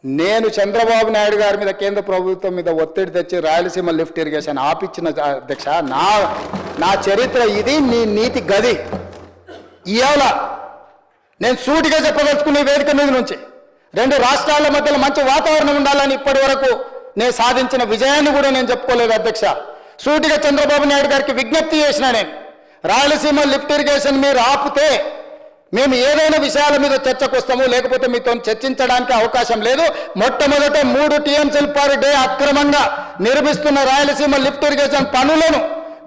నేను చంద్రబాబు నాయుడు గారి మీద కేంద్ర ప్రభుత్వం మీద ఒత్తిడి తెచ్చి రాయలసీమ లిఫ్ట్ ఇరిగేషన్ ఆపిచ్చిన అధ్యక్ష నా చరిత్ర ఇది, నీ నీతి గది. ఇవాళ నేను సూటిగా చెప్పదలుచుకున్న వేదిక మీద నుంచి రెండు రాష్ట్రాల మధ్యలో మంచి వాతావరణం ఉండాలని ఇప్పటి వరకు నేను సాధించిన విజయాన్ని కూడా నేను చెప్పుకోలేదు అధ్యక్ష. సూటిగా చంద్రబాబు నాయుడు గారికి విజ్ఞప్తి చేసిన నేను, రాయలసీమ లిఫ్ట్ ఇరిగేషన్ మీరు ఆపితే మేము ఏదైనా విషయాల మీద చర్చకు వస్తాము, లేకపోతే మీతో చర్చించడానికి అవకాశం లేదు. మొట్టమొదట 3 టీఎంసీల పర్ డే అక్రమంగా నిర్మిస్తున్న రాయలసీమ లిఫ్ట్ ఇరిగేషన్ పనులను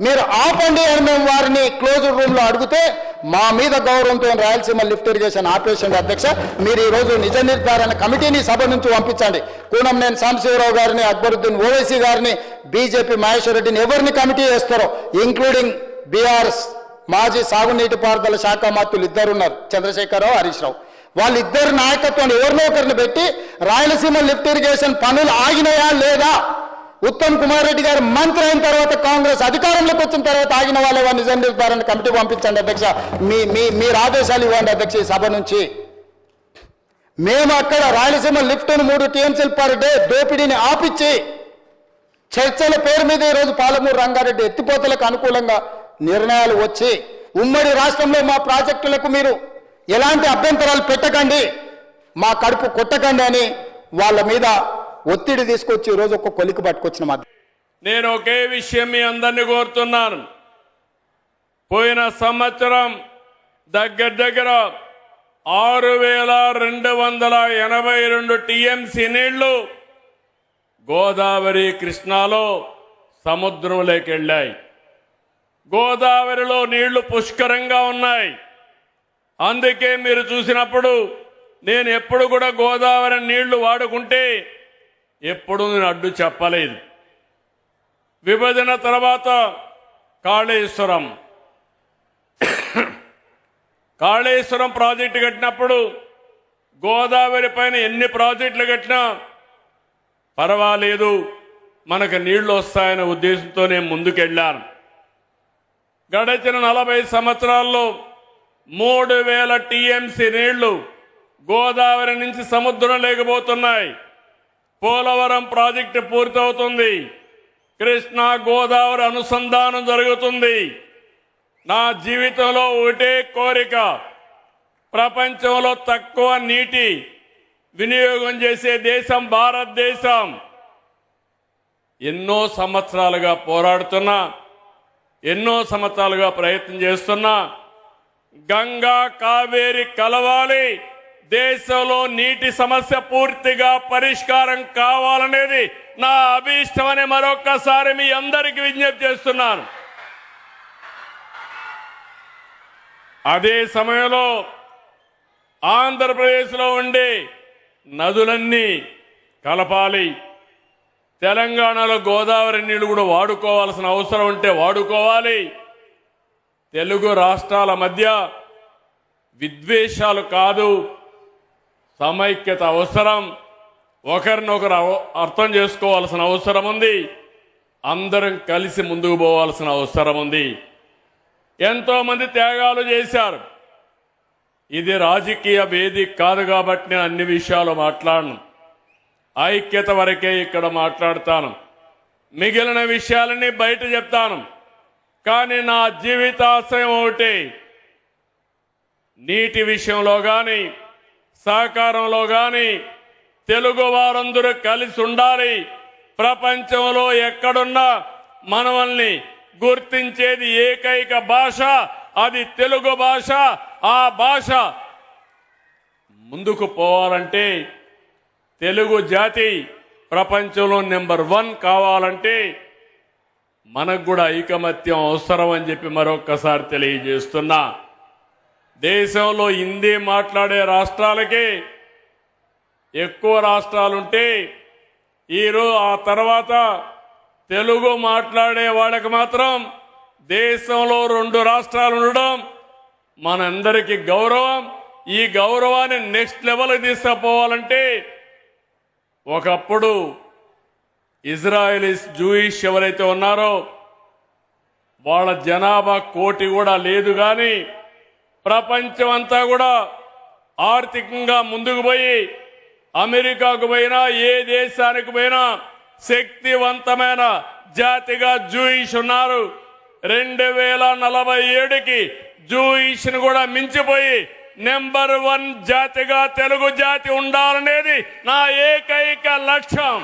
మీరు ఆపండి అని మేము వారిని క్లోజ్ రూమ్లో అడిగితే మా మీద గౌరవంతో రాయలసీమ లిఫ్ట్ ఇరిగేషన్ ఆపేసింది అధ్యక్ష. మీరు ఈరోజు నిజ నిర్ధారణ కమిటీని సభ నుంచి పంపించండి. కూనంనేని సాంబశివరావు గారిని, అక్బరుద్దీన్ ఓవైసీ గారిని, బీజేపీ మహేశ్వర్ రెడ్డిని ఎవరిని కమిటీ చేస్తారో, ఇంక్లూడింగ్ బీఆర్ఎస్ మాజీ సాగునీటి పారుదల శాఖ మంత్రులు ఇద్దరు ఉన్నారు, చంద్రశేఖరరావు, హరీష్ రావు. వాళ్ళిద్దరు నాయకత్వాన్ని ఎవరినో ఒకరిని పెట్టి రాయలసీమ లిఫ్ట్ ఇరిగేషన్ పనులు ఆగినాయా లేదా, ఉత్తమ్ కుమార్ రెడ్డి గారు మంత్రి అయిన తర్వాత కాంగ్రెస్ అధికారంలోకి వచ్చిన తర్వాత ఆగిన వాళ్ళ నిజ నిర్ధారణ కమిటీ పంపించండి అధ్యక్ష. మీరు ఆదేశాలు ఇవ్వండి అధ్యక్ష. ఈ సభ నుంచి మేము అక్కడ రాయలసీమ లిఫ్ట్ను 3 టీఎంసీల పర్ డే దోపిడీని ఆపిచ్చి చర్చల పేరు మీద ఈరోజు పాలమూరు రంగారెడ్డి ఎత్తిపోతలకు అనుకూలంగా నిర్ణయాలు వచ్చి ఉమ్మడి రాష్ట్రంలో మా ప్రాజెక్టులకు మీరు ఎలాంటి అభ్యంతరాలు పెట్టకండి, మా కడుపు కొట్టకండి అని వాళ్ళ మీద ఒత్తిడి తీసుకొచ్చి ఈరోజు ఒక కొలికి పట్టుకొచ్చిన మధ్య నేను ఒకే విషయం మీ అందరినీ కోరుతున్నాను. పోయిన సంవత్సరం దగ్గర 6,282 టీఎంసీ నీళ్లు గోదావరి కృష్ణాలో సముద్రంలోకి వెళ్ళాయి. గోదావరిలో నీళ్లు పుష్కరంగా ఉన్నాయి. అందుకే మీరు చూసినప్పుడు నేను ఎప్పుడు కూడా గోదావరి నీళ్లు వాడుకుంటే ఎప్పుడు నేను అడ్డు చెప్పలేదు. విభజన తర్వాత కాళేశ్వరం ప్రాజెక్టు కట్టినప్పుడు గోదావరి పైన ఎన్ని ప్రాజెక్టులు కట్టినా పర్వాలేదు, మనకు నీళ్లు వస్తాయనే ఉద్దేశంతో నేను ముందుకెళ్ళాను. గడిచిన 40 సంవత్సరాల్లో 3,000 టీఎంసీ నీళ్లు గోదావరి నుంచి సముద్రం లేకపోతున్నాయి. పోలవరం ప్రాజెక్టు పూర్తవుతుంది. కృష్ణా గోదావరి అనుసంధానం జరుగుతుంది. నా జీవితంలో ఒకటే కోరిక, ప్రపంచంలో తక్కువ నీటి వినియోగం చేసే దేశం భారతదేశం. ఎన్నో సంవత్సరాలుగా పోరాడుతున్నా, ఎన్నో సంవత్సరాలుగా ప్రయత్నం చేస్తున్నా, గంగా కావేరి కలవాలి, దేశంలో నీటి సమస్య పూర్తిగా పరిష్కారం కావాలనేది నా అభీష్టమని మరొక్కసారి మీ అందరికీ విజ్ఞప్తి చేస్తున్నాను. అదే సమయంలో ఆంధ్రప్రదేశ్లో ఉండే నదులన్నీ కలపాలి. తెలంగాణలో గోదావరి నీళ్లు కూడా వాడుకోవాల్సిన అవసరం ఉంటే వాడుకోవాలి. తెలుగు రాష్ట్రాల మధ్య విద్వేషాలు కాదు, సమైక్యత అవసరం. ఒకరినొకరు అర్థం చేసుకోవాల్సిన అవసరం ఉంది. అందరం కలిసి ముందుకు పోవాల్సిన అవసరం ఉంది. ఎంతో మంది త్యాగాలు చేశారు. ఇది రాజకీయ వేదిక కాదు కాబట్టి నేను అన్ని విషయాలు మాట్లాడను. ఐక్యత వరకే ఇక్కడ మాట్లాడతాను. మిగిలిన విషయాలన్నీ బయట చెప్తాను. కానీ నా జీవితాశయం ఒకటి, నీటి విషయంలో కానీ సహకారంలో కానీ తెలుగు వారందరూ కలిసి ఉండాలి. ప్రపంచంలో ఎక్కడున్నా మనల్ని గుర్తించేది ఏకైక భాష, అది తెలుగు భాష. ఆ భాష ముందుకు పోవాలంటే, తెలుగు జాతి ప్రపంచంలో నెంబర్ 1 కావాలంటే మనకు కూడా ఐకమత్యం అవసరం అని చెప్పి మరొక్కసారి తెలియజేస్తున్నా. దేశంలో హిందీ మాట్లాడే రాష్ట్రాలకి ఎక్కువ రాష్ట్రాలుంటే ఆ తర్వాత తెలుగు మాట్లాడే వాళ్ళకి మాత్రం దేశంలో 2 రాష్ట్రాలు ఉండడం మనందరికీ గౌరవం. ఈ గౌరవాన్ని నెక్స్ట్ లెవెల్కి తీసుకుపోవాలంటే, ఒకప్పుడు ఇజ్రాయెలీస్ జూయిష్ ఎవరైతే ఉన్నారో వాళ్ళ జనాభా 1 కోటి కూడా లేదు. కానీ ప్రపంచం అంతా కూడా ఆర్థికంగా ముందుకు పోయి అమెరికాకు పోయినా ఏ దేశానికి పోయినా శక్తివంతమైన జాతిగా జూయిష్ ఉన్నారు. 2047కి జూయిష్ ను కూడా మించిపోయి నెంబర్ 1 జాతిగా తెలుగు జాతి ఉండాలనేది నా ఏకైక లక్ష్యం.